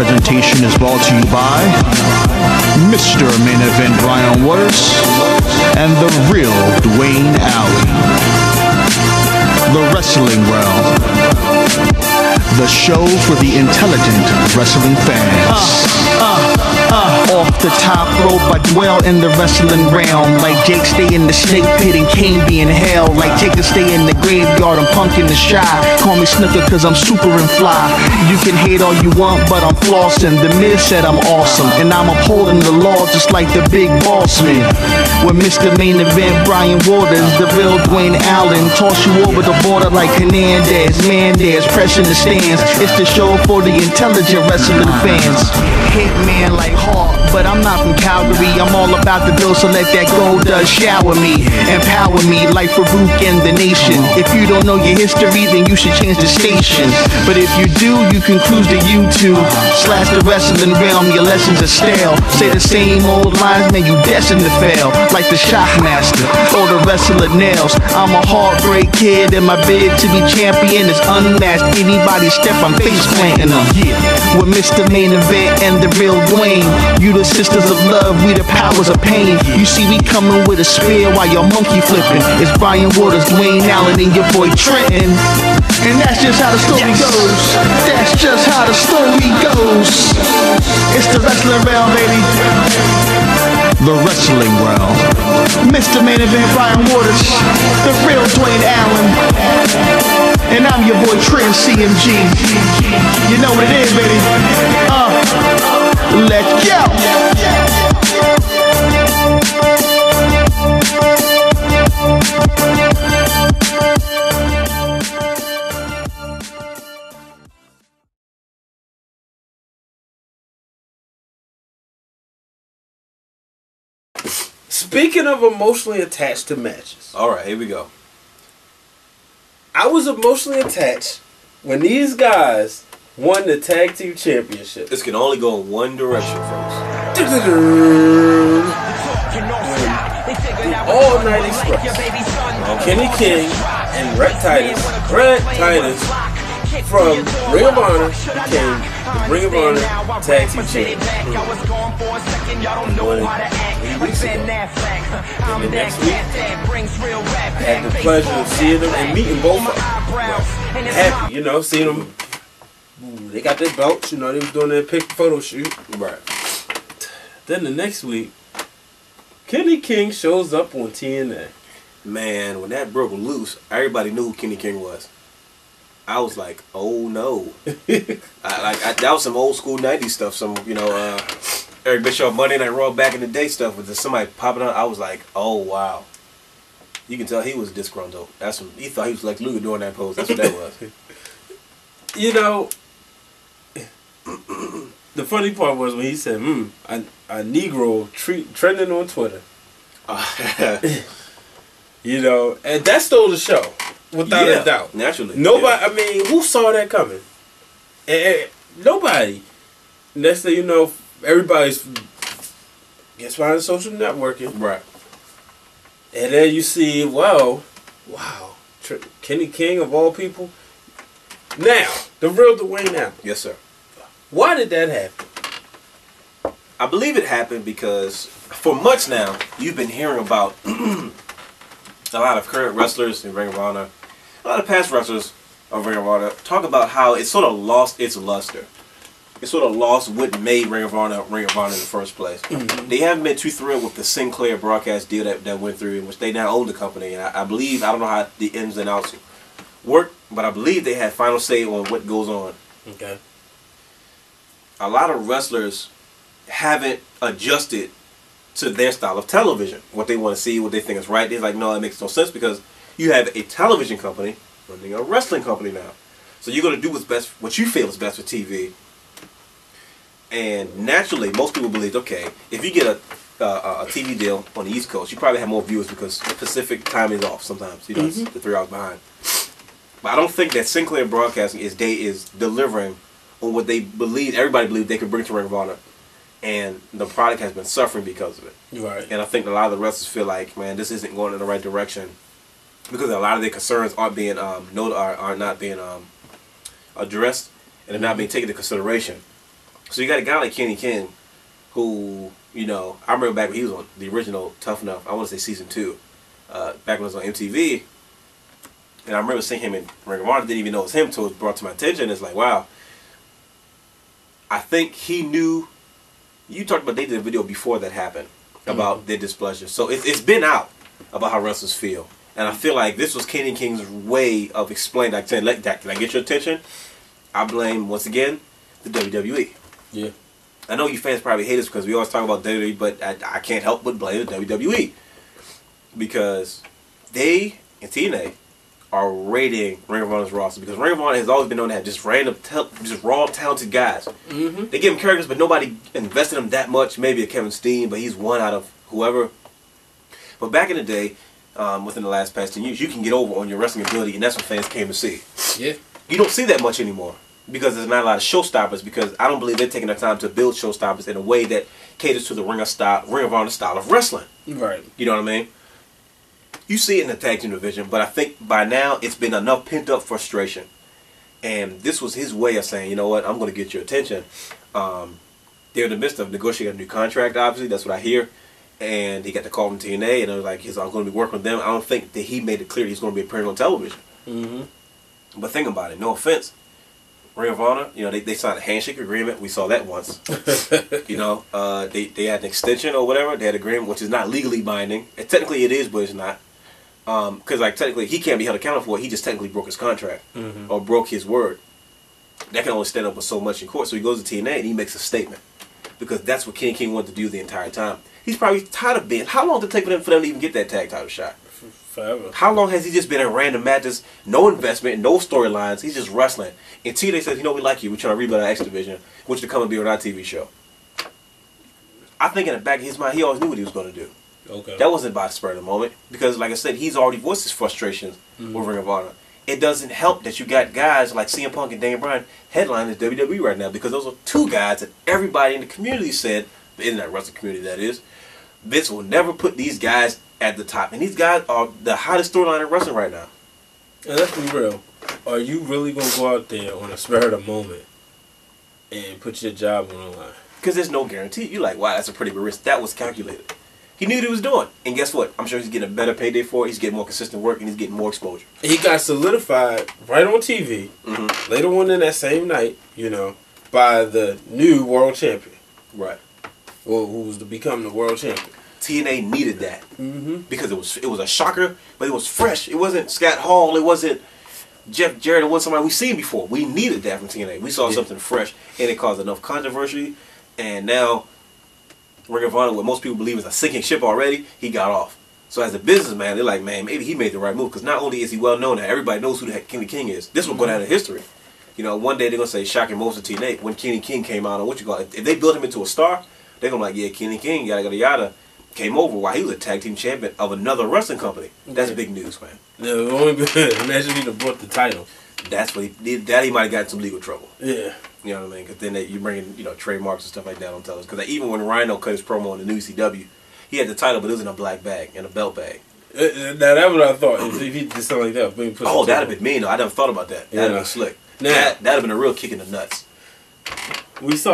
presentation is brought to you by Mr. Main Event Brian Waters and the real Dwayne Alley. The Wrestling Realm, the show for the intelligent wrestling fans. Off the top rope, I dwell in the wrestling realm. Like Jake stay in the snake pit and Kane be in hell. Like Jacob stay in the graveyard and Punk in the shy. Call me Snooker cause I'm super and fly. You can hate all you want, but I'm flossing. The Miz said I'm awesome, and I'm upholding the law just like the big boss man. With Mr. Main Event Brian Waters, the real Dwayne Allen, toss you over the border like Hernandez, Mandez, pressing the stands. It's the show for the intelligent wrestling fans. Hitman like Hawk, but I'm not from Calgary. I'm all about the bill, so let that gold dust shower me, empower me like Farouk and the nation. If you don't know your history, then you should change the station. But if you do, you can cruise to YouTube / the wrestling realm. Your lessons are stale. Say the same old lines, man, you destined to fail. Like the Shockmaster or the wrestler Nails. I'm a heartbreak kid, and my bid to be champion is unmatched. Anybody step, I'm face planting them. With Mr. Main Event and the real Dwayne, you the sisters of love, we the powers of pain. You see me coming with a spear while you're monkey flipping. It's Brian Waters, Dwayne Allen, and your boy Trenton. And that's just how the story goes. That's just how the story goes. It's the wrestling realm, baby. The Wrestling Realm. Mr. Main Event Brian Waters, the real Dwayne Allen. And I'm your boy Trent CMG. You know what it is, baby. Let's go. Speaking of emotionally attached to matches. Alright, here we go. I was emotionally attached when these guys won the tag team championship. This can only go in one direction, folks. All Night Express. Kenny King and Rhett Titus from Ring of Honor became the Ring of Honor tag team champions. And the next week, I had the pleasure of seeing them and meeting both of them. Happy, you know, seeing them. They got their belts, you know, they was doing their photo shoot. Right. Then the next week, Kenny King shows up on TNA. Man, when that broke loose, everybody knew who Kenny King was. I was like, oh no. That was some old school 90s stuff. Some, you know, Eric Bischoff Monday Night Raw back in the day stuff with somebody popping out. I was like, oh wow. You can tell he was disgruntled. He thought he was like Luger doing that pose. That's what that was. You know, the funny part was when he said, a Negro trending on Twitter. You know, and that stole the show. Without a doubt. Naturally. Nobody, I mean, who saw that coming? Nobody. Next thing you know, everybody's gets behind social networking. Right. And then you see, wow, Kenny King of all people. Now, the real Dwayne Allen. Yes, sir. Why did that happen? I believe it happened because for months now, you've been hearing about a lot of current wrestlers in Ring of Honor, a lot of past wrestlers of Ring of Honor talk about how it sort of lost its luster. It sort of lost what made Ring of Honor in the first place. Mm-hmm. They haven't been too thrilled with the Sinclair broadcast deal that went through, in which they now own the company. And I believe, I don't know how the ins and outs work, but I believe they had final say on what goes on. Okay. A lot of wrestlers haven't adjusted to their style of television, what they want to see, what they think is right. They're like, no, that makes no sense because you have a television company running a wrestling company now. So you're going to do what's best, what you feel is best for TV. And naturally, most people believe, okay, if you get a TV deal on the East Coast, you probably have more viewers because Pacific time is off sometimes. You know, it's the 3 hours behind. But I don't think that Sinclair Broadcasting is delivering on what they believe, everybody believed they could bring to Ring of Honor. And the product has been suffering because of it. Right. And I think a lot of the wrestlers feel like, man, this isn't going in the right direction because a lot of their concerns aren't being are not being addressed, and they're not being taken into consideration. So you got a guy like Kenny King, who, you know, I remember back when he was on the original Tough Enough, I want to say season 2, back when it was on MTV, and I remember seeing him in Ring of Honor, didn't even know it was him until it was brought to my attention. It's like, wow, I think he knew, you talked about, they did a video before that happened, about their displeasure. So it's been out about how wrestlers feel. And I feel like this was Kenny King's way of explaining, like saying, can I get your attention? I blame, once again, the WWE. Yeah. I know you fans probably hate us because we always talk about WWE, but I can't help but blame the WWE. Because they and TNA are raiding Ring of Honor's roster. Because Ring of Honor has always been known to have just random, just raw, talented guys. They give them characters, but nobody invested in them that much. Maybe a Kevin Steen, but he's one out of whoever. But back in the day, within the past 10 years, you can get over on your wrestling ability, and that's what fans came to see. Yeah. You don't see that much anymore because there's not a lot of showstoppers. Because I don't believe they're taking the time to build showstoppers in a way that caters to the Ring of Honor style of wrestling. Right. You know what I mean? You see it in the tag team division, but I think by now it's been enough pent up frustration, and this was his way of saying, you know what, I'm going to get your attention. They're in the midst of negotiating a new contract. Obviously, that's what I hear. And he got the call from TNA, and it was like, I'm going to be working with them. I don't think that he made it clear he's going to be appearing on television. But think about it. No offense. Ring of Honor, you know, they signed a handshake agreement. We saw that once. You know, they had an extension or whatever. They had an agreement, which is not legally binding. And technically it is, but it's not. Because, like, technically he can't be held accountable for it. He just technically broke his contract or broke his word. That can only stand up with so much in court. So he goes to TNA and he makes a statement. Because that's what Kenny King wanted to do the entire time. He's probably tired of being. How long did it take for them to even get that tag title shot? Forever. How long has he just been in random matches, no investment, no storylines? He's just wrestling. And TNA says, you know, we like you. We're trying to rebuild our X Division. Want you to come and be on our TV show. I think in the back of his mind, he always knew what he was going to do. Okay. That wasn't by the spur of the moment. Because, like I said, he's already voiced his frustrations with Ring of Honor. It doesn't help that you got guys like CM Punk and Daniel Bryan headlining the WWE right now. Because those are two guys that everybody in the community said, the internet wrestling community that is, Vince will never put these guys at the top. And these guys are the hottest storyline in wrestling right now. And let's be real. Are you really going to go out there on a spur of the moment and put your job on the line? Because there's no guarantee. You're like, wow, that's a pretty big risk. That was calculated. He knew what he was doing. And guess what? I'm sure he's getting a better payday for it. He's getting more consistent work, and he's getting more exposure. He got solidified right on TV, later on in that same night, you know, by the new world champion. Right. Well, who was to become the world champion. TNA needed that. Because it was a shocker, but it was fresh. It wasn't Scott Hall. It wasn't Jeff Jarrett. It wasn't somebody we've seen before. We needed that from TNA. We saw something fresh, and it caused enough controversy. And now, Ring of Honor, what most people believe is a sinking ship already, he got off. So as a businessman, they're like, man, maybe he made the right move. Because not only is he well known that everybody knows who the heck Kenny King is. This will go down in history. You know, one day they're going to say shocking moves of TNA when Kenny King came out on what you call it. If they build him into a star, they're going to be like, yeah, Kenny King, yada, yada, yada, came over while he was a tag team champion of another wrestling company. That's big news, man. Yeah, imagine he'd have brought the title. That's what he might have gotten some legal trouble. Yeah. You know what I mean? Because then you bring in, you know, trademarks and stuff like that on television. Because even when Rhino cut his promo on the new ECW, he had the title, but it was in a black bag, in a belt bag. Now, that's what I thought. If he did something like that. Oh, that'd have been mean, though. I never thought about that. That'd have been slick. Now, that'd have been a real kick in the nuts. We saw